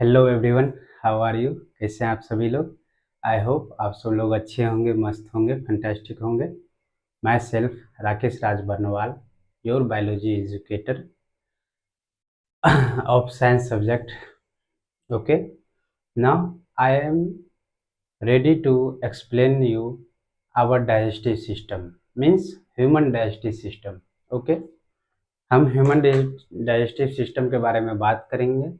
Hello everyone, how are you? कैसे हैं आप सभी लोग? आई होप आप सब लोग अच्छे होंगे, मस्त होंगे, फैंटास्टिक होंगे। My self Rakesh Raj Barnwal, your biology educator of science subject. Okay, now I am ready to explain you our digestive system, means human digestive system. Okay, हम ह्यूमन डाइजेस्टिव सिस्टम के बारे में बात करेंगे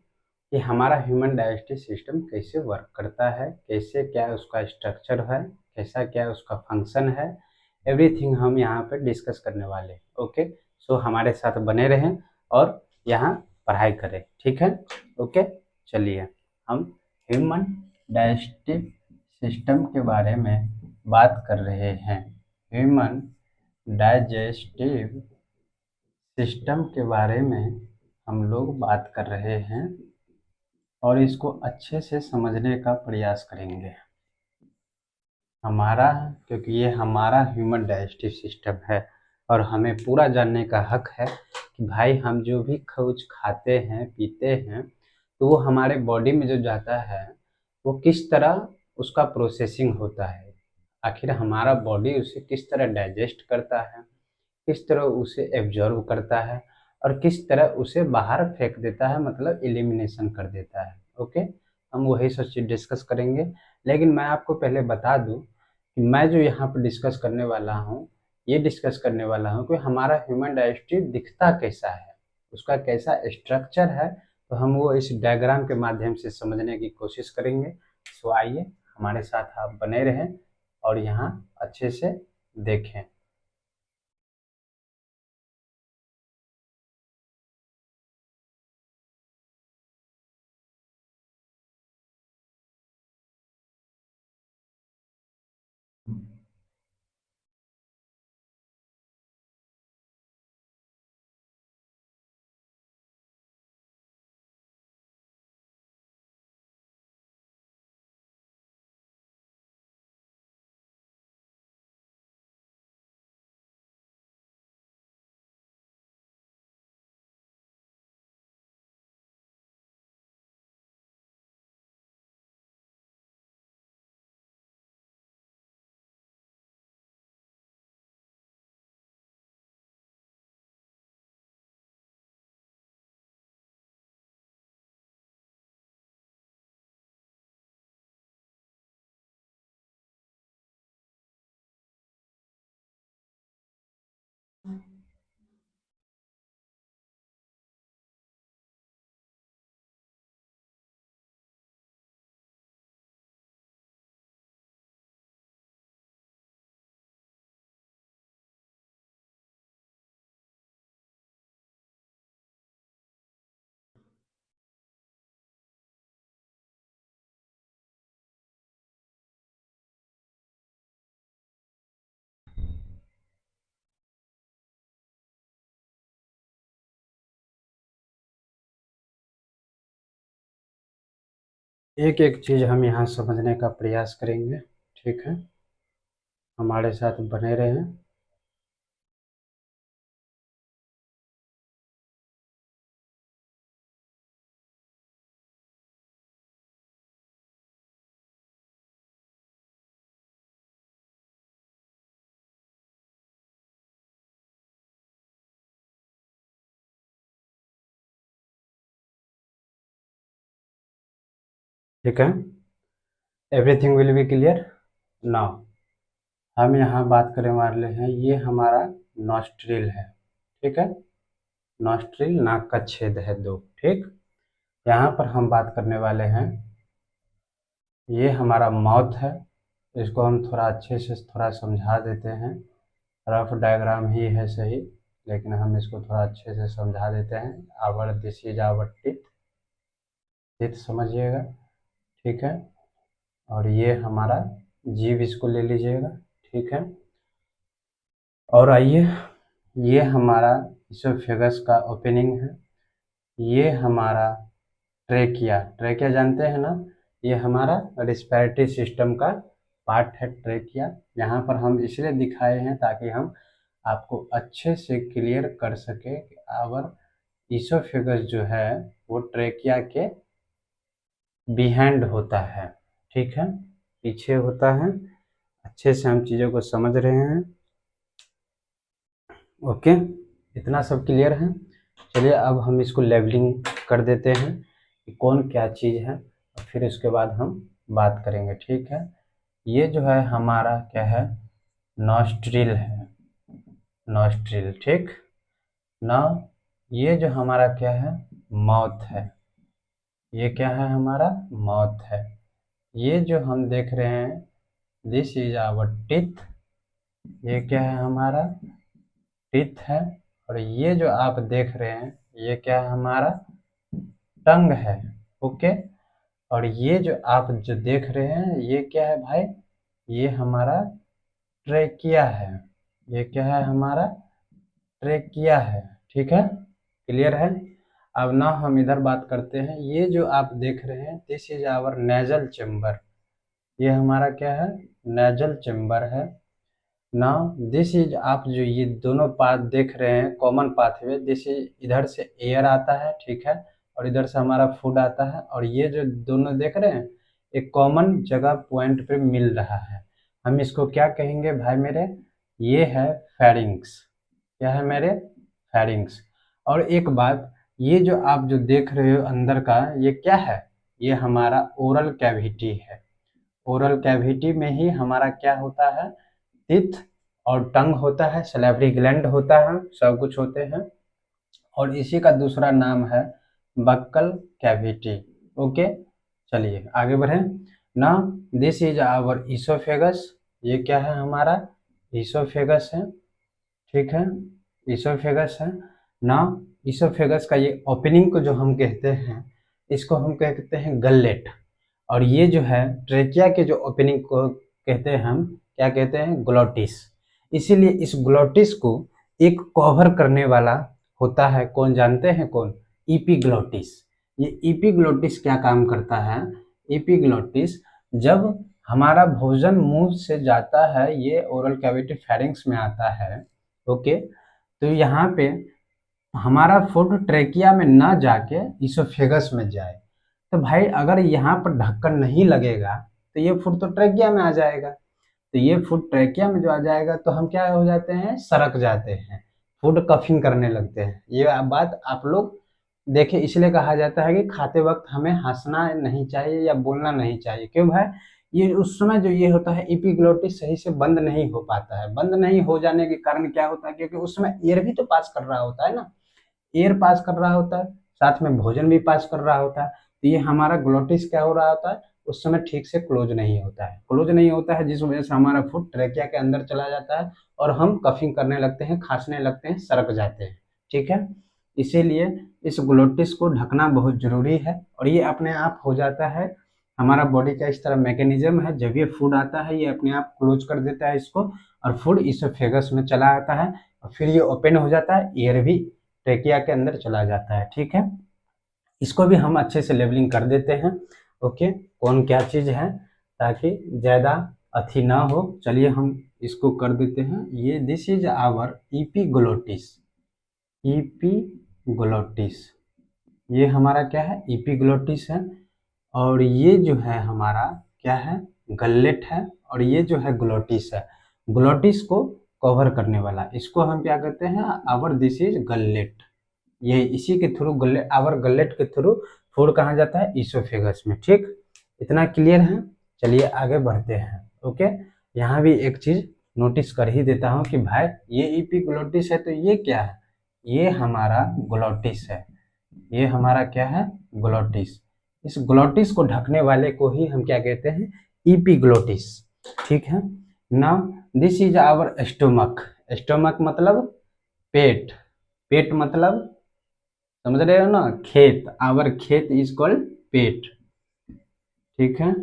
कि हमारा ह्यूमन डाइजेस्टिव सिस्टम कैसे वर्क करता है, कैसे क्या उसका स्ट्रक्चर है, कैसा क्या उसका फंक्शन है। एवरीथिंग हम यहाँ पर डिस्कस करने वाले हैं। ओके, सो हमारे साथ बने रहें और यहाँ पढ़ाई करें, ठीक है? ओके, चलिए हम ह्यूमन डाइजेस्टिव सिस्टम के बारे में बात कर रहे हैं। ह्यूमन डाइजेस्टिव सिस्टम के बारे में हम लोग बात कर रहे हैं और इसको अच्छे से समझने का प्रयास करेंगे। हमारा, क्योंकि ये हमारा ह्यूमन डाइजेस्टिव सिस्टम है और हमें पूरा जानने का हक है कि भाई हम जो भी कुछ खाते हैं पीते हैं तो वो हमारे बॉडी में जो जाता है वो किस तरह उसका प्रोसेसिंग होता है, आखिर हमारा बॉडी उसे किस तरह डाइजेस्ट करता है, किस तरह उसे एब्जॉर्व करता है और किस तरह उसे बाहर फेंक देता है, मतलब एलिमिनेशन कर देता है। ओके, हम वही सब चीज़ डिस्कस करेंगे। लेकिन मैं आपको पहले बता दूं कि मैं जो यहाँ पर डिस्कस करने वाला हूँ, ये डिस्कस करने वाला हूँ कि हमारा ह्यूमन डाइजेस्टिव दिखता कैसा है, उसका कैसा स्ट्रक्चर है। तो हम वो इस डायग्राम के माध्यम से समझने की कोशिश करेंगे। सो आइए हमारे साथ आप बने रहें और यहाँ अच्छे से देखें। एक एक चीज़ हम यहाँ समझने का प्रयास करेंगे, ठीक है? हमारे साथ बने रहें। ठीक है, everything will be clear now. हम यहाँ बात करने वाले हैं, ये हमारा नॉस्ट्रिल है, ठीक है? नॉस्ट्रिल नाक का छेद है दो, ठीक? यहाँ पर हम बात करने वाले हैं, ये हमारा माउथ है। इसको हम थोड़ा अच्छे से थोड़ा समझा देते हैं। रफ डायग्राम ही है सही, लेकिन हम इसको थोड़ा अच्छे से समझा देते हैं। Our this is our teeth, teeth समझिएगा, ठीक है? और ये हमारा जीभ, इसको ले लीजिएगा, ठीक है? और आइए, ये हमारा इसोफेगस का ओपनिंग है। ये हमारा ट्रेकिया, ट्रेकिया जानते हैं ना? ये हमारा रिस्पिरेटरी सिस्टम का पार्ट है ट्रेकिया। यहाँ पर हम इसलिए दिखाए हैं ताकि हम आपको अच्छे से क्लियर कर सके कि आवर इसोफेगस जो है वो ट्रेकिया के बिहाइंड होता है, ठीक है, पीछे होता है। अच्छे से हम चीज़ों को समझ रहे हैं। ओके, इतना सब क्लियर है। चलिए अब हम इसको लेबलिंग कर देते हैं कि कौन क्या चीज़ है, फिर उसके बाद हम बात करेंगे, ठीक है। ये जो है हमारा क्या है, नॉस्ट्रिल है, नॉस्ट्रिल, ठीक ना। ये जो हमारा क्या है, माउथ है, ये क्या है, हमारा माउथ है। ये जो हम देख रहे हैं, दिस इज आवर टीथ, ये क्या है, हमारा टीथ है। और ये जो आप देख रहे हैं, ये क्या है, हमारा टंग है। ओके, और ये जो आप जो देख रहे हैं, ये क्या है भाई, ये हमारा ट्रेकिया है, ये क्या है, हमारा ट्रेकिया है, ठीक है, क्लियर है। अब ना हम इधर बात करते हैं। ये जो आप देख रहे हैं, this is our nasal chamber, ये हमारा क्या है, नेजल चेम्बर है। नाउ दिस इज, आप जो ये दोनों पाथ देख रहे हैं, कॉमन पाथवे, दिस इज, इधर से एयर आता है, ठीक है, और इधर से हमारा फूड आता है। और ये जो दोनों देख रहे हैं, एक कॉमन जगह पॉइंट पे मिल रहा है। हम इसको क्या कहेंगे भाई मेरे, ये है फेरिंग्स, क्या है मेरे, फेरिंग्स। और एक बात, ये जो आप जो देख रहे हो अंदर का, ये क्या है, ये हमारा ओरल कैविटी है। ओरल कैविटी में ही हमारा क्या होता है, टीथ और टंग होता है, सैलिवरी ग्लैंड होता है, सब कुछ होते हैं। और इसी का दूसरा नाम है बक्कल कैविटी। ओके, चलिए आगे बढ़ें। ना दिस इज आवर ईसोफेगस, ये क्या है, हमारा ईसोफेगस है, ठीक है, ईसोफेगस है ना। ईसोफेगस का ये ओपनिंग को जो हम कहते हैं, इसको हम कहते हैं गलेट। और ये जो है ट्रेकिया के जो ओपनिंग को कहते हैं हम, क्या कहते हैं, ग्लोटिस। इसीलिए इस ग्लोटिस को एक कवर करने वाला होता है, कौन जानते हैं, कौन, इपीग्लोटिस। ये इपीग्लोटिस क्या काम करता है, इपीग्लोटिस, जब हमारा भोजन मुंह से जाता है, ये ओरल कैविटी फेरिंग्स में आता है, ओके, तो यहाँ पे हमारा फूड ट्रेकिया में ना जाके इसोफेगस में जाए। तो भाई अगर यहाँ पर ढक्कन नहीं लगेगा, तो ये फूड तो ट्रेकिया में आ जाएगा। तो ये फूड ट्रेकिया में जो आ जाएगा, तो हम क्या हो जाते हैं, सरक जाते हैं, फूड कफिंग करने लगते हैं। ये बात आप लोग देखिए, इसलिए कहा जाता है कि खाते वक्त हमें हंसना नहीं चाहिए या बोलना नहीं चाहिए। क्यों भाई, ये उस समय जो ये होता है, इपीग्लोटिस सही से बंद नहीं हो पाता है। बंद नहीं हो जाने के कारण क्या होता है, क्योंकि उस समय एयर भी तो पास कर रहा होता है ना, एयर पास कर रहा होता है, साथ में भोजन भी पास कर रहा होता है। तो ये हमारा ग्लोटिस क्या हो रहा होता है, उस समय ठीक से क्लोज नहीं होता है, क्लोज नहीं होता है, जिस वजह से हमारा फूड ट्रेकिया के अंदर चला जाता है और हम कफिंग करने लगते हैं, खांसने लगते हैं, सरक जाते हैं, ठीक है। इसीलिए इस ग्लोटिस को ढकना बहुत जरूरी है। और ये अपने आप हो जाता है, हमारा बॉडी का इस तरह मैकेनिज्म है, जब ये फूड आता है, ये अपने आप क्लोज कर देता है इसको, और फूड इसोफेगस में चला आता है, और फिर ये ओपन हो जाता है, एयर भी ट्रेकिया के अंदर चला जाता है, ठीक है। इसको भी हम अच्छे से लेबलिंग कर देते हैं, ओके, कौन क्या चीज है, ताकि ज्यादा अथी ना हो। चलिए हम इसको कर देते हैं। ये दिस इज आवर इपीग्लोटिस, इपीग्लोटिस, ये हमारा क्या है, इपीग्लोटिस है। और ये जो है हमारा क्या है, गलेट है। और ये जो है ग्लोटिस है, ग्लोटिस को कवर करने वाला, इसको हम क्या कहते हैं, आवर दिस इज गलेट। ये इसी के थ्रू गले, आवर गलेट के थ्रू फूड कहाँ जाता है, इसोफेगस में, ठीक, इतना क्लियर है। चलिए आगे बढ़ते हैं। ओके, यहाँ भी एक चीज नोटिस कर ही देता हूँ कि भाई ये इपीग्लोटिस है, तो ये क्या है, ये हमारा ग्लोटिस है, ये हमारा क्या है, ग्लोटिस। इस ग्लोटिस को ढकने वाले को ही हम क्या कहते हैं, इपीग्लोटिस, ठीक है। Now this is our stomach, stomach मतलब पेट, पेट मतलब समझ रहे हो ना, खेत, आवर खेत इज कॉल्ड पेट, ठीक है।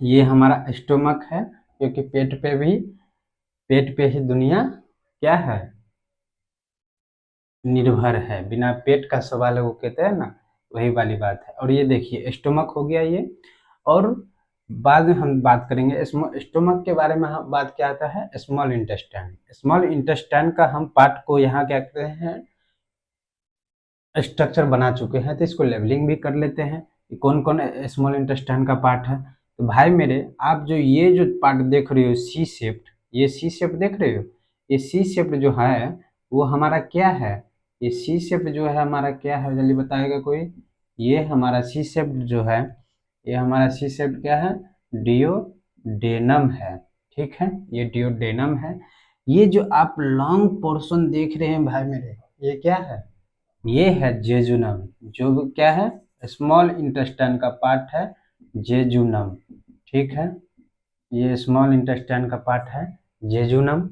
ये हमारा स्टोमक है, क्योंकि पेट पे ही दुनिया क्या है, निर्भर है। बिना पेट का सवाल है, वो कहते हैं ना, वही वाली बात है। और ये देखिए स्टोमक हो गया ये। और बाद में हम बात करेंगे स्टोमक के बारे में। हम बात क्या आता है, स्मॉल इंटेस्टाइन, स्मॉल इंटेस्टाइन का हम पार्ट को यहाँ क्या कहते हैं, स्ट्रक्चर बना चुके हैं, तो इसको लेवलिंग भी कर लेते हैं। कौन कौन स्मॉल इंटेस्टाइन का पार्ट है? तो भाई मेरे, आप जो ये जो पार्ट देख रहे हो सी शेप्ड, ये सी शेप्ड देख रहे हो, ये सी शेप्ड जो है वो हमारा क्या है? ये सी शेप्ड जो है हमारा क्या है, जल्दी बताएगा कोई? ये हमारा सी शेप्ड जो है, ये हमारा सी शेप्ड क्या है? डियोडेनम है। ठीक है, ये डियोडेनम है। ये जो आप लॉन्ग पोर्शन देख रहे हैं भाई मेरे, ये क्या है? ये है जेजुनम। जो क्या है? स्मॉल इंटेस्टाइन का पार्ट है जेजुनम। ठीक है, ये स्मॉल इंटेस्टाइन का पार्ट है जेजुनम।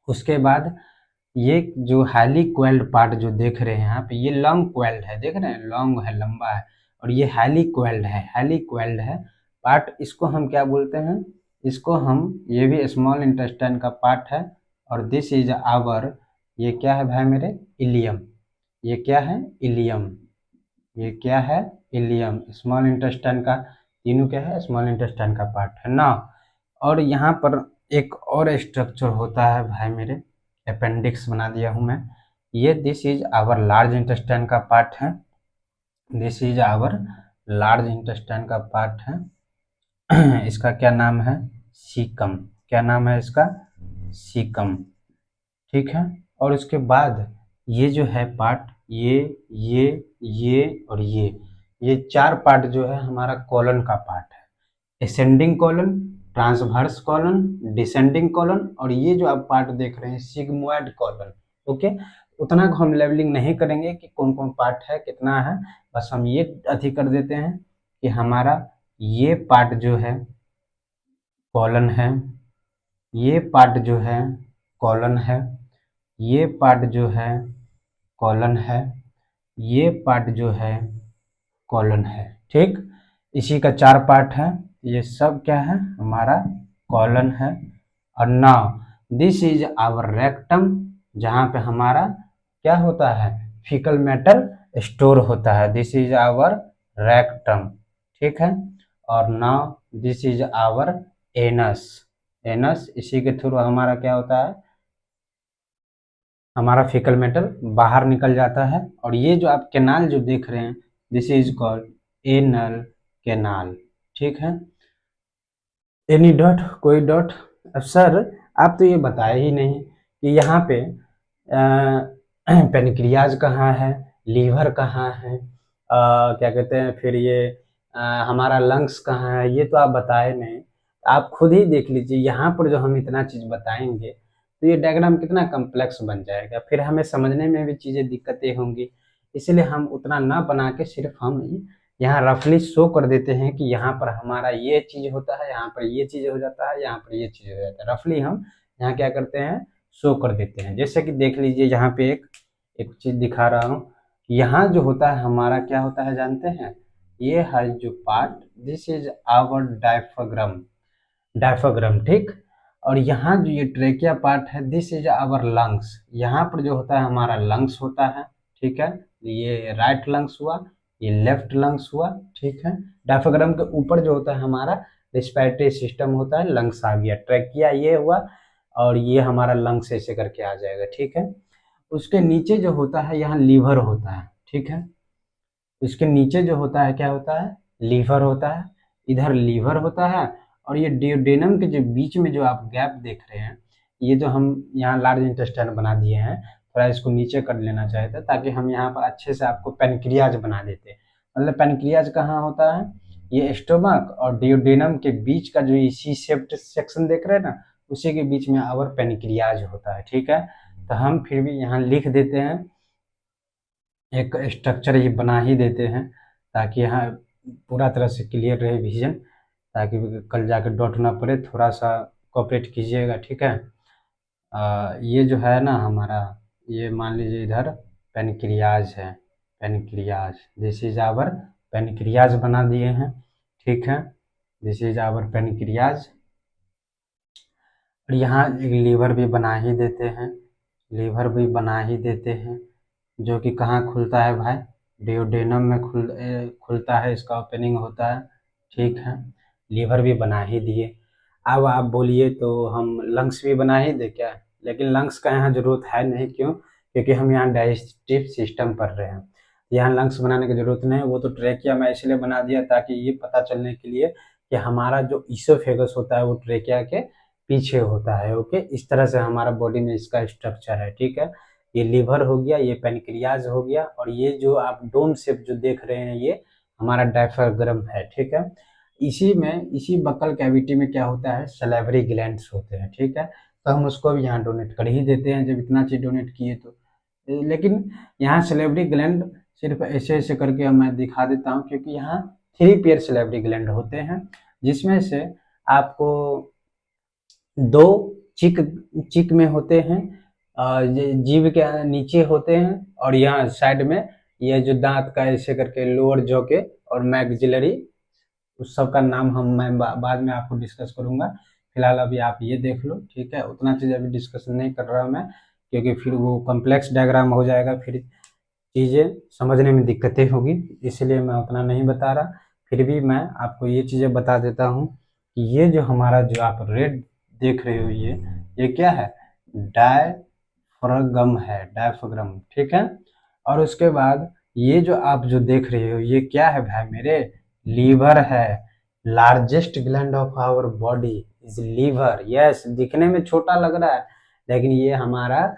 उसके बाद ये जो हाईली क्वेल्ड पार्ट जो देख रहे हैं यहाँ पे, ये लॉन्ग क्वेल्ड है, देख रहे हैं, लॉन्ग है, लंबा है, और ये हाईली क्वेल्ड है, हाईली क्वेल्ड है पार्ट। इसको हम क्या बोलते हैं? इसको हम, ये भी स्मॉल इंटेस्टाइन का पार्ट है, और दिस इज आवर, ये क्या है भाई मेरे? इलियम। ये क्या है? इलियम। ये क्या है? इलियम। स्मॉल इंटेस्टाइन का, तीनों क्या है? स्मॉल इंटेस्टाइन का पार्ट है ना। और यहाँ पर एक और स्ट्रक्चर होता है भाई मेरे, अपेंडिक्स बना दिया हूँ मैं। ये this is our large intestine का पार्ट है, this is our large intestine का पार्ट है। इसका क्या नाम है? सीकम। क्या नाम है इसका? सीकम। ठीक है, और उसके बाद ये जो है पार्ट, ये और ये चार पार्ट जो है हमारा कॉलन का पार्ट है। Ascending colon, transverse colon, descending colon, और ये जो आप पार्ट देख रहे हैं सिग्मोइड कॉलन। ओके, उतना को हम लेवलिंग नहीं करेंगे कि कौन कौन पार्ट है, कितना है, बस हम ये अथी कर देते हैं कि हमारा ये पार्ट जो है कॉलन है, ये पार्ट जो है कॉलन है, ये पार्ट जो है कॉलन है, ये पार्ट जो है कॉलन है। ठीक, इसी का चार पार्ट है, ये सब क्या है? हमारा कॉलन है। और now this is our rectum, जहाँ पे हमारा क्या होता है? फीकल मैटर स्टोर होता है। This is our rectum. ठीक है, और now this is our anus. Anus, इसी के थ्रू हमारा क्या होता है? हमारा फीकल मैटर बाहर निकल जाता है। और ये जो आप कैनाल जो देख रहे हैं, this is called anal canal. ठीक है, एनी डॉट? कोई डॉट? अब सर आप तो ये बताए ही नहीं कि यहाँ पे पेनक्रियाज कहाँ है, लीवर कहाँ है, क्या कहते हैं फिर ये हमारा लंग्स कहाँ है, ये तो आप बताए नहीं। आप खुद ही देख लीजिए, यहाँ पर जो हम इतना चीज़ बताएंगे तो ये डायग्राम कितना कम्प्लेक्स बन जाएगा, फिर हमें समझने में भी चीज़ें दिक्कतें होंगी। इसलिए हम उतना ना बना के सिर्फ हम यहाँ रफली शो कर देते हैं कि यहाँ पर हमारा ये चीज़ होता है, यहाँ पर ये चीज़ हो जाता है, यहाँ पर ये चीज़ हो जाता है। रफली हम यहाँ क्या करते हैं? शो कर देते हैं। जैसे कि देख लीजिए, यहाँ पे एक चीज़ दिखा रहा हूँ। यहाँ जो होता है हमारा क्या होता है जानते हैं? ये है जो part, this is our diaphragm. Diaphragm, ठीक। और यहाँ जो ये ट्रेकिया पार्ट है, दिस इज आवर लंग्स। यहाँ पर जो होता है हमारा लंग्स होता है। ठीक है, ये राइट लंग्स हुआ, ये लेफ्ट लंग्स हुआ। ठीक है, डायफ्राग्राम के ऊपर जो होता है हमारा रिस्पिरेटरी सिस्टम होता है, लंग्स आ गया, ट्रेकिया ये हुआ, और ये हमारा लंग्स ऐसे करके आ जाएगा। ठीक है, उसके नीचे जो होता है यहाँ लीवर होता है। ठीक है, उसके नीचे जो होता है क्या होता है? लीवर होता है। इधर लीवर होता है, और ये डियोडेनम के जो बीच में जो आप गैप देख रहे हैं, ये जो हम यहाँ लार्ज इंटेस्टाइन बना दिए हैं, थोड़ा इसको नीचे कर लेना चाहिए था ताकि हम यहाँ पर अच्छे से आपको पेनक्रियाज बना देते। मतलब पेनक्रियाज कहाँ होता है? ये स्टोमक और डियोडेनम के बीच का जो ये सी शेप्ड सेक्शन देख रहे हैं ना, उसी के बीच में आवर पेनक्रियाज होता है। ठीक है, तो हम फिर भी यहाँ लिख देते हैं, एक स्ट्रक्चर ये बना ही देते हैं ताकि यहाँ पूरा तरह से क्लियर रहे विजन, ताकि कल जाकर डॉट ना पड़े। थोड़ा सा कोऑपरेट कीजिएगा, ठीक है। ये जो है ना हमारा, ये मान लीजिए इधर पेनक्रियाज है, pancreas, this is our pancreas बना दिए हैं। ठीक है, दिस इज आवर पेनक्रियाज। और यहाँ एक लीवर भी बना ही देते हैं, लीवर भी बना ही देते हैं, जो कि कहाँ खुलता है भाई? डियोडेनम में खुलता है, इसका ओपनिंग होता है। ठीक है, लीवर भी बना ही दिए। अब आप बोलिए तो हम लंग्स भी बना ही दे क्या? लेकिन लंग्स का यहाँ जरूरत है नहीं, क्यों? क्योंकि हम यहाँ डाइजेस्टिव सिस्टम पढ़ रहे हैं। यहाँ लंग्स बनाने की जरूरत नहीं है, वो तो ट्रेकिया मैं इसलिए बना दिया ताकि ये पता चलने के लिए कि हमारा जो ईसोफेगस होता है वो ट्रेकिया के पीछे होता है। ओके, इस तरह से हमारा बॉडी में इसका स्ट्रक्चर है। ठीक है, ये लीवर हो गया, ये पेनक्रियाज हो गया, और ये जो आप डोम शेप जो देख रहे हैं ये हमारा डायफ्राग्राम है। ठीक है, इसी में, इसी बक्कल कैविटी में क्या होता है, सलेवरी ग्लैंड्स होते हैं। ठीक है, तो हम उसको भी यहाँ डोनेट कर ही देते हैं जब इतना चीज डोनेट किए तो। लेकिन यहाँ सलेवरी ग्लैंड सिर्फ ऐसे ऐसे करके मैं दिखा देता हूँ, क्योंकि यहाँ 3 पेयर सलेवरी ग्लैंड होते हैं, जिसमें से आपको 2 चिक चिक में होते हैं, जीभ के नीचे होते हैं, और यहाँ साइड में ये जो दांत का ऐसे करके लोअर जॉ के और मैक्सिलरी, उस सब का नाम मैं बाद में आपको डिस्कस करूंगा। फिलहाल अभी आप ये देख लो। ठीक है, उतना चीज़ अभी डिस्कस नहीं कर रहा मैं, क्योंकि फिर वो कॉम्प्लेक्स डायग्राम हो जाएगा, फिर चीज़ें समझने में दिक्कतें होगी, इसलिए मैं उतना नहीं बता रहा। फिर भी मैं आपको ये चीज़ें बता देता हूँ कि ये जो हमारा जो आप रेड देख रहे हो ये क्या है, डायफ्रागम है, डायफ्रागम। ठीक है, और उसके बाद ये जो आप जो देख रहे हो ये क्या है भाई मेरे, लीवर है। Largest gland of our body is liver. Yes, दिखने में छोटा लग रहा है, लेकिन ये हमारा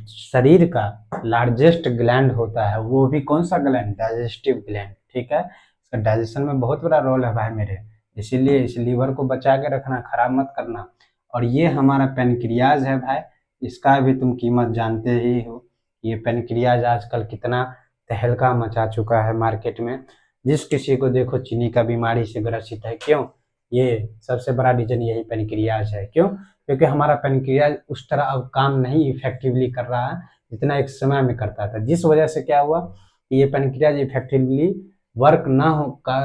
शरीर का लार्जेस्ट ग्लैंड होता है। वो भी कौन सा ग्लैंड, डाइजेस्टिव ग्लैंड। ठीक है, इसका डाइजेशन में बहुत बड़ा रोल है भाई मेरे, इसीलिए इस लीवर को बचा के रखना, खराब मत करना। और ये हमारा पेनक्रियाज है भाई, इसका भी तुम कीमत जानते ही हो। ये पेनक्रियाज आजकल कितना तहलका मचा चुका है मार्केट में, जिस किसी को देखो चीनी का बीमारी से ग्रसित है। क्यों, ये सबसे बड़ा रीजन यही पेनक्रियाज है। क्यों, क्योंकि हमारा पेनक्रियाज उस तरह अब काम नहीं इफेक्टिवली कर रहा है जितना एक समय में करता था, जिस वजह से क्या हुआ कि ये पेनक्रियाज इफेक्टिवली वर्क ना हो का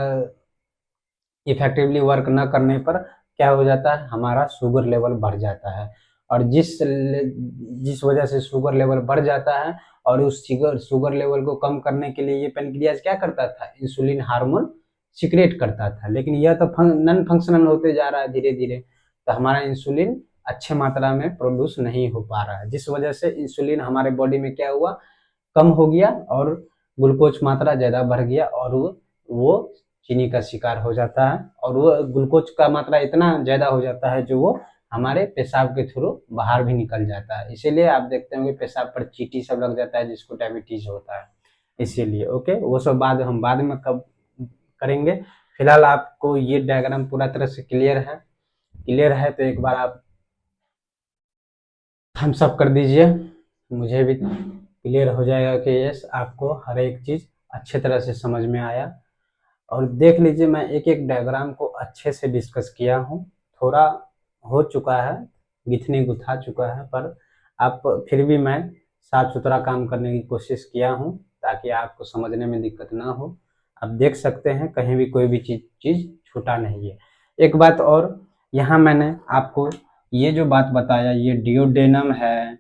इफेक्टिवली वर्क न करने पर क्या हो जाता है, हमारा शुगर लेवल बढ़ जाता है। और जिस वजह से शुगर लेवल बढ़ जाता है, और उस शुगर लेवल को कम करने के लिए ये पेनक्रियाज क्या करता था, इंसुलिन हार्मोन सिक्रेट करता था। लेकिन यह तो नॉन फंक्शनल होते जा रहा है धीरे धीरे, तो हमारा इंसुलिन अच्छे मात्रा में प्रोड्यूस नहीं हो पा रहा है, जिस वजह से इंसुलिन हमारे बॉडी में क्या हुआ, कम हो गया, और ग्लूकोज मात्रा ज़्यादा बढ़ गया, और वो चीनी का शिकार हो जाता है, और वो ग्लूकोज का मात्रा इतना ज़्यादा हो जाता है जो वो हमारे पेशाब के थ्रू बाहर भी निकल जाता है। इसीलिए आप देखते होंगे पेशाब पर चींटी सब लग जाता है, जिसको डायबिटीज होता है। इसीलिए ओके, वो सब हम बाद में कब करेंगे। फिलहाल आपको ये डायग्राम पूरा तरह से क्लियर है तो एक बार आप हम सब कर दीजिए, मुझे भी क्लियर हो जाएगा कि यस, आपको हर एक चीज़ अच्छे तरह से समझ में आया। और देख लीजिए, मैं एक एक डायग्राम को अच्छे से डिस्कस किया हूँ, थोड़ा हो चुका है, गुथनी गुथा चुका है, पर आप फिर भी मैं साफ सुथरा काम करने की कोशिश किया हूँ ताकि आपको समझने में दिक्कत ना हो। आप देख सकते हैं कहीं भी कोई भी चीज़ छूटा नहीं है। एक बात और, यहाँ मैंने आपको ये जो बात बताया, ये डियोडेनम है,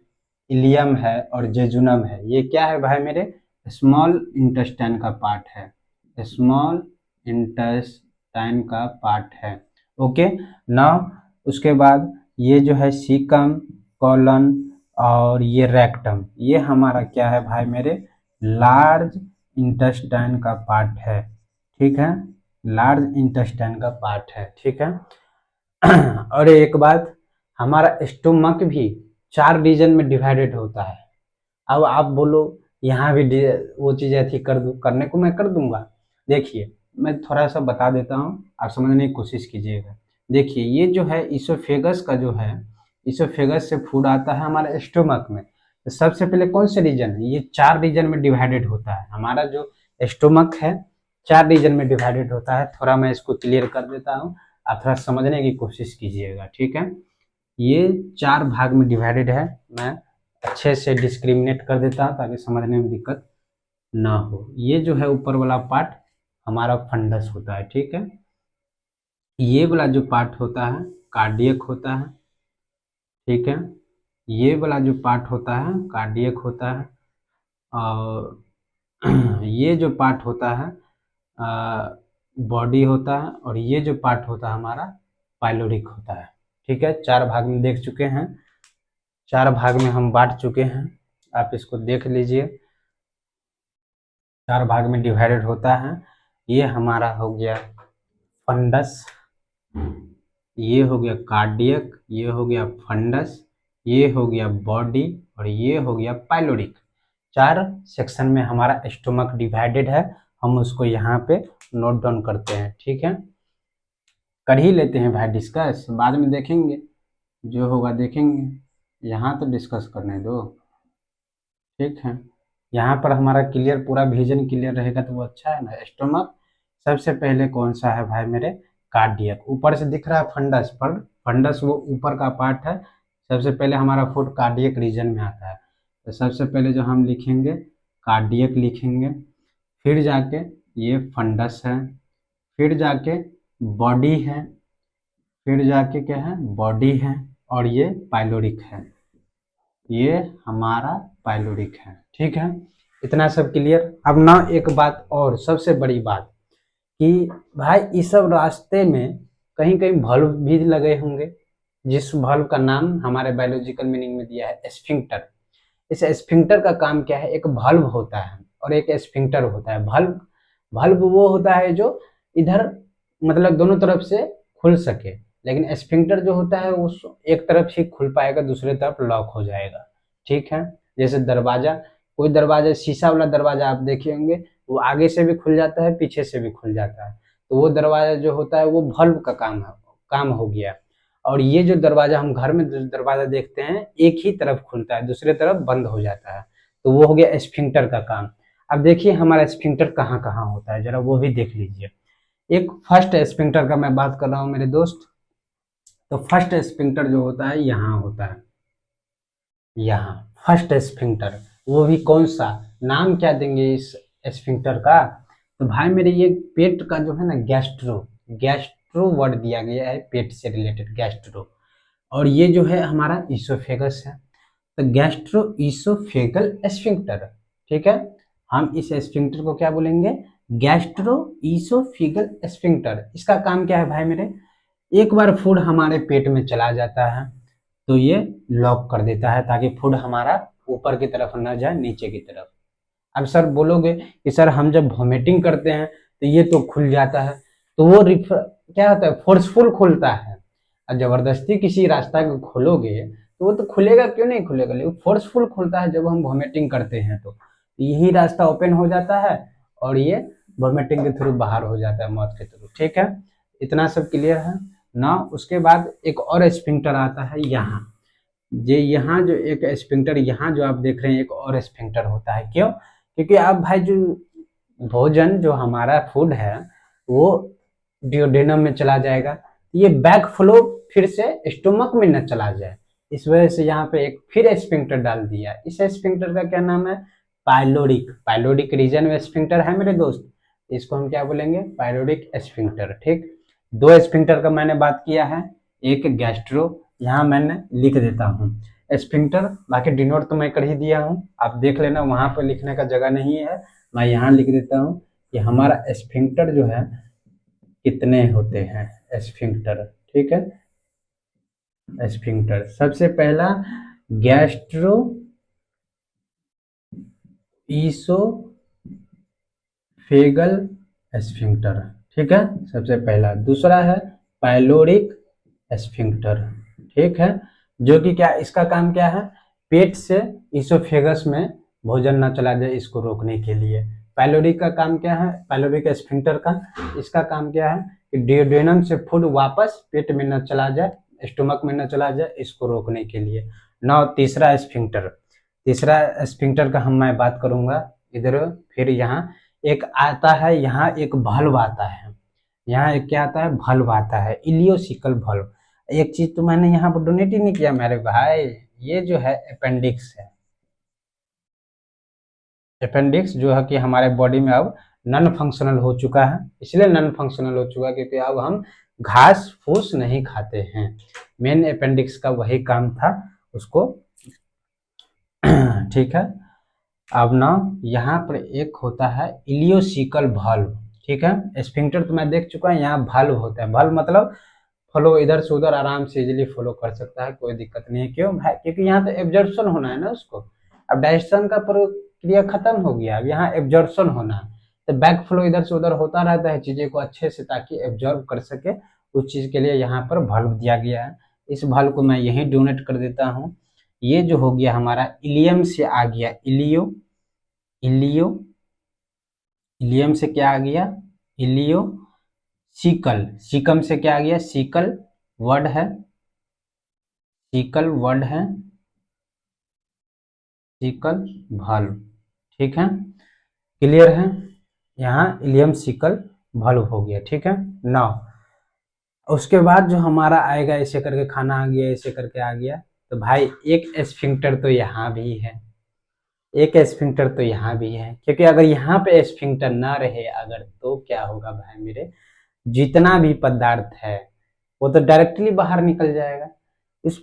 इलियम है और जेजुनम है, ये क्या है भाई मेरे, स्मॉल इंटेस्टाइन का पार्ट है, स्मॉल इंटेस्टाइन का पार्ट है। ओके, नाउ उसके बाद ये जो है सीकम, कॉलन और ये रेक्टम, ये हमारा क्या है भाई मेरे, लार्ज इंटेस्टाइन का पार्ट है। ठीक है, लार्ज इंटेस्टाइन का पार्ट है। ठीक है, और एक बात, हमारा स्टोमक भी 4 रीजन में डिवाइडेड होता है। अब आप बोलो यहाँ भी वो चीज़ें थी कर दूँ, करने को मैं कर दूंगा। देखिए, मैं थोड़ा सा बता देता हूँ, आप समझने की कोशिश कीजिएगा। देखिए, ये जो है इसोफेगस का जो है, इसोफेगस से फूड आता है हमारे स्टोमक में। तो सबसे पहले कौन से रीजन है, ये 4 रीजन में डिवाइडेड होता है। हमारा जो स्टोमक है 4 रीजन में डिवाइडेड होता है। थोड़ा मैं इसको क्लियर कर देता हूँ, आप थोड़ा समझने की कोशिश कीजिएगा। ठीक है, ये 4 भाग में डिवाइडेड है, मैं अच्छे से डिस्क्रिमिनेट कर देता हूँ ताकि समझने में दिक्कत ना हो। ये जो है ऊपर वाला पार्ट हमारा फंडस होता है। ठीक है, ये वाला जो पार्ट होता है कार्डियक होता है। ठीक है, ये वाला जो पार्ट होता है कार्डियक होता है, और ये जो पार्ट होता है बॉडी होता है, और ये जो पार्ट होता है हमारा पाइलोरिक होता है। ठीक है, 4 भाग में देख चुके हैं, 4 भाग में हम बांट चुके हैं, आप इसको देख लीजिए। 4 भाग में डिवाइडेड होता है। ये हमारा हो गया फंडस, ये हो गया कार्डियक, ये हो गया फंडस, ये हो गया बॉडी और ये हो गया पाइलोरिक। 4 सेक्शन में हमारा स्टोमक डिवाइडेड है। हम उसको यहाँ पे नोट डाउन करते हैं, ठीक है। कर ही लेते हैं भाई डिस्कस, बाद में देखेंगे, जो होगा देखेंगे। यहाँ तो डिस्कस करने दो, ठीक है। यहाँ पर हमारा क्लियर, पूरा विजन क्लियर रहेगा तो वो अच्छा है ना। स्टोमक सबसे पहले कौन सा है भाई मेरे, कार्डियक। ऊपर से दिख रहा है फंडस, पर फंडस वो ऊपर का पार्ट है। सबसे पहले हमारा फुट कार्डियक रीजन में आता है, तो सबसे पहले जो हम लिखेंगे कार्डियक लिखेंगे, फिर जाके ये फंडस है, फिर जाके बॉडी है, फिर जाके क्या है, बॉडी है, और ये पाइलोरिक है, ये हमारा पाइलोरिक है, ठीक है। इतना सब क्लियर। अब ना एक बात और, सबसे बड़ी बात कि भाई इस सब रास्ते में कहीं कहीं भल्व भी लगे होंगे, जिस भल्व का नाम हमारे बायोलॉजिकल मीनिंग में दिया है स्फिंक्टर। इस स्फिंक्टर का काम क्या है, एक भल्व होता है और एक स्फिंक्टर होता है। भल्व भल्व वो होता है जो इधर मतलब दोनों तरफ से खुल सके, लेकिन स्फिंक्टर जो होता है उस एक तरफ ही खुल पाएगा, दूसरे तरफ लॉक हो जाएगा, ठीक है। जैसे दरवाजा, कोई दरवाजा शीशा वाला दरवाजा आप देखे होंगे, वो आगे से भी खुल जाता है, पीछे से भी खुल जाता है, तो वो दरवाजा जो होता है वो भल्व का काम हो गया। और ये जो दरवाजा हम घर में दरवाजा देखते हैं, एक ही तरफ खुलता है, दूसरे तरफ बंद हो जाता है, तो वो हो गया स्फिंक्टर का काम। अब देखिए हमारा स्फिंक्टर कहाँ कहाँ होता है, जरा वो भी देख लीजिए। एक फर्स्ट स्फिंक्टर का मैं बात कर रहा हूँ मेरे दोस्त। तो फर्स्ट स्फिंक्टर जो होता है यहाँ होता है, यहाँ फर्स्ट स्फिंक्टर। वो भी कौन सा, नाम क्या देंगे इस स्फिंक्टर का, तो भाई मेरे ये पेट का जो है ना, गैस्ट्रो, गैस्ट्रो वर्ड दिया गया है, पेट से रिलेटेड गैस्ट्रो। और ये जो है हमारा ईसोफेगस है, तो गैस्ट्रो ईसोफेगल स्फिंक्टर, ठीक है। हम इस स्फिंक्टर को क्या बोलेंगे, गैस्ट्रो ईसोफेगल स्फिंक्टर। इसका काम क्या है भाई मेरे, एक बार फूड हमारे पेट में चला जाता है तो ये लॉक कर देता है, ताकि फूड हमारा ऊपर की तरफ न जाए, नीचे की तरफ। अब सर बोलोगे कि सर हम जब वॉमिटिंग करते हैं तो ये तो खुल जाता है, तो वो क्या होता है, फोर्सफुल खुलता है। और जबरदस्ती किसी रास्ता को खोलोगे तो वो तो खुलेगा, क्यों नहीं खुलेगा, लेकिन फोर्सफुल खुलता है जब हम वॉमिटिंग करते हैं, तो यही रास्ता ओपन हो जाता है और ये वॉमिटिंग के थ्रू बाहर हो जाता है, मौत के थ्रू, ठीक है। इतना सब क्लियर है ना। उसके बाद एक और स्फिंक्टर आता है यहाँ, ये यहाँ जो एक स्फिंक्टर यहाँ जो आप देख रहे हैं, एक और स्फिंक्टर होता है। क्यों, क्योंकि आप भाई जो भोजन जो हमारा फूड है वो डियोडेनम में चला जाएगा, ये बैक फ्लो फिर से स्टोमक में न चला जाए, इस वजह से यहाँ पे एक फिर स्फिंक्टर डाल दिया। इस स्फिंक्टर का क्या नाम है, पाइलोरिक। पाइलोरिक रीजन में स्फिंक्टर है मेरे दोस्त, इसको हम क्या बोलेंगे, पाइलोरिक स्फिंक्टर, ठीक। 2 स्फिंक्टर का मैंने बात किया है, एक गैस्ट्रो, यहाँ मैंने लिख देता हूँ स्फिंक्टर, बाकी डिनोट तो मैं कर ही दिया हूँ, आप देख लेना, वहां पर लिखने का जगह नहीं है, मैं यहाँ लिख देता हूँ कि हमारा स्फिंक्टर जो है कितने होते हैं स्फिंक्टर, ठीक है। स्फिंक्टर सबसे पहला गैस्ट्रो ईसोफेगल स्फिंक्टर, ठीक है, सबसे पहला। दूसरा है पाइलोरिक स्फिंक्टर, ठीक है, जो कि क्या, इसका काम क्या है, पेट से ईसोफेगस में भोजन ना चला जाए इसको रोकने के लिए। पाइलोरिक का काम क्या है, पाइलोरिक स्फिंक्टर का, इसका काम क्या है कि डियोडेनम से फूड वापस पेट में न चला जाए, स्टोमक में न चला जाए, इसको रोकने के लिए। नौ तीसरा स्फिंक्टर, तीसरा स्फिंक्टर का हम मैं बात करूंगा इधर। फिर यहाँ एक आता है, यहाँ एक भल्व आता है, यहाँ एक क्या आता है, भल्व आता है, इलियोसिकल भल्व। एक चीज तो मैंने यहाँ पर डोनेट ही नहीं किया मेरे भाई, ये जो है अपेंडिक्स है। अपेंडिक्स जो है कि हमारे बॉडी में अब नॉन फंक्शनल हो चुका है, इसलिए नॉन फंक्शनल हो चुका है क्योंकि अब हम घास फूस नहीं खाते हैं। मेन अपेंडिक्स का वही काम था उसको, ठीक है। अब ना यहाँ पर एक होता है इलियोसिकल भाल्व, ठीक है। स्फिंक्टर तो मैं देख चुका है, यहाँ भाल्व होता है। भाल्व मतलब फ्लो इधर से उधर आराम से इजीली फ्लो कर सकता है, कोई दिक्कत नहीं है। क्यों भाई, क्योंकि यहाँ तो एब्जॉर्प्शन होना है ना उसको। अब डाइजेशन का क्रिया खत्म हो गया, अब यहाँ एब्जॉर्प्शन होना है। तो बैक फ्लो इधर से उधर होता रहता है चीजें को अच्छे से, ताकि एब्जॉर्ब कर सके, उस चीज के लिए यहाँ पर वाल्व दिया गया है। इस वाल्व को मैं यहीं डोनेट कर देता हूँ। ये जो हो गया हमारा इलियम से आ गया इलियो, इलियो, इलियम से क्या आ गया इलियो, सीकल, सीकम से क्या आ गया सीकल वर्ड है, सीकल वर्ड है, सीकल वाल्व। ठीक है, क्लियर है, यहाँ इलियम सीकल वाल्व हो गया। ठीक है, नाउ उसके बाद जो हमारा आएगा, ऐसे करके खाना आ गया, ऐसे करके आ गया, तो भाई एक स्फिंक्टर तो यहाँ भी है, एक स्फिंक्टर तो यहाँ भी है, क्योंकि अगर यहाँ पे स्फिंक्टर ना रहे अगर, तो क्या होगा भाई मेरे, जितना भी पदार्थ है वो तो डायरेक्टली बाहर निकल जाएगा। इस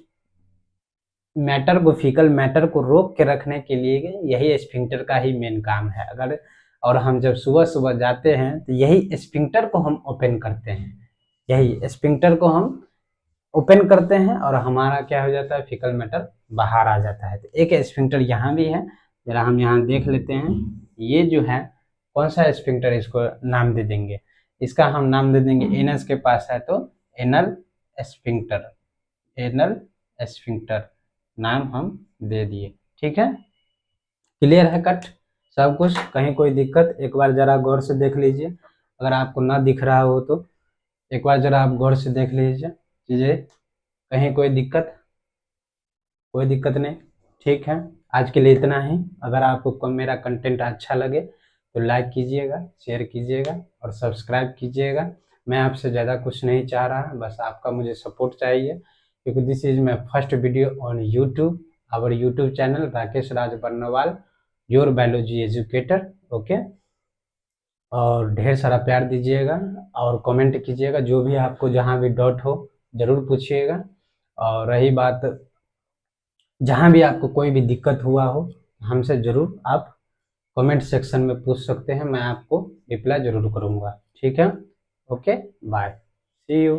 मैटर को, फीकल मैटर को रोक के रखने के लिए यही स्फिंक्टर का ही मेन काम है। अगर और हम जब सुबह सुबह जाते हैं तो यही स्फिंक्टर को हम ओपन करते हैं, यही स्फिंक्टर को हम ओपन करते हैं और हमारा क्या हो जाता है, फीकल मैटर बाहर आ जाता है। तो एक स्फिंक्टर यहाँ भी है, जरा हम यहाँ देख लेते हैं। ये जो है कौन सा स्फिंक्टर, इसको नाम दे देंगे, इसका हम नाम दे देंगे, एनस के पास है तो एनल स्फिंक्टर, एनल स्फिंक्टर नाम हम दे दिए। ठीक है, क्लियर है कट सब कुछ, कहीं कोई दिक्कत, एक बार जरा गौर से देख लीजिए, अगर आपको ना दिख रहा हो तो एक बार जरा आप गौर से देख लीजिए चीजें, कहीं कोई दिक्कत, कोई दिक्कत नहीं। ठीक है, आज के लिए इतना ही। अगर आपको मेरा कंटेंट अच्छा लगे तो लाइक कीजिएगा, शेयर कीजिएगा और सब्सक्राइब कीजिएगा। मैं आपसे ज़्यादा कुछ नहीं चाह रहा, बस आपका मुझे सपोर्ट चाहिए, क्योंकि this is my first video on YouTube, our YouTube channel Rakesh Raj Barnwal, your biology educator. Okay, और ढेर सारा प्यार दीजिएगा और कमेंट कीजिएगा, जो भी आपको जहाँ भी डाउट हो ज़रूर पूछिएगा। और रही बात, जहाँ भी आपको कोई भी दिक्कत हुआ हो हमसे ज़रूर आप कमेंट सेक्शन में पूछ सकते हैं, मैं आपको रिप्लाई ज़रूर करूँगा। ठीक है, ओके, बाय, सी यू।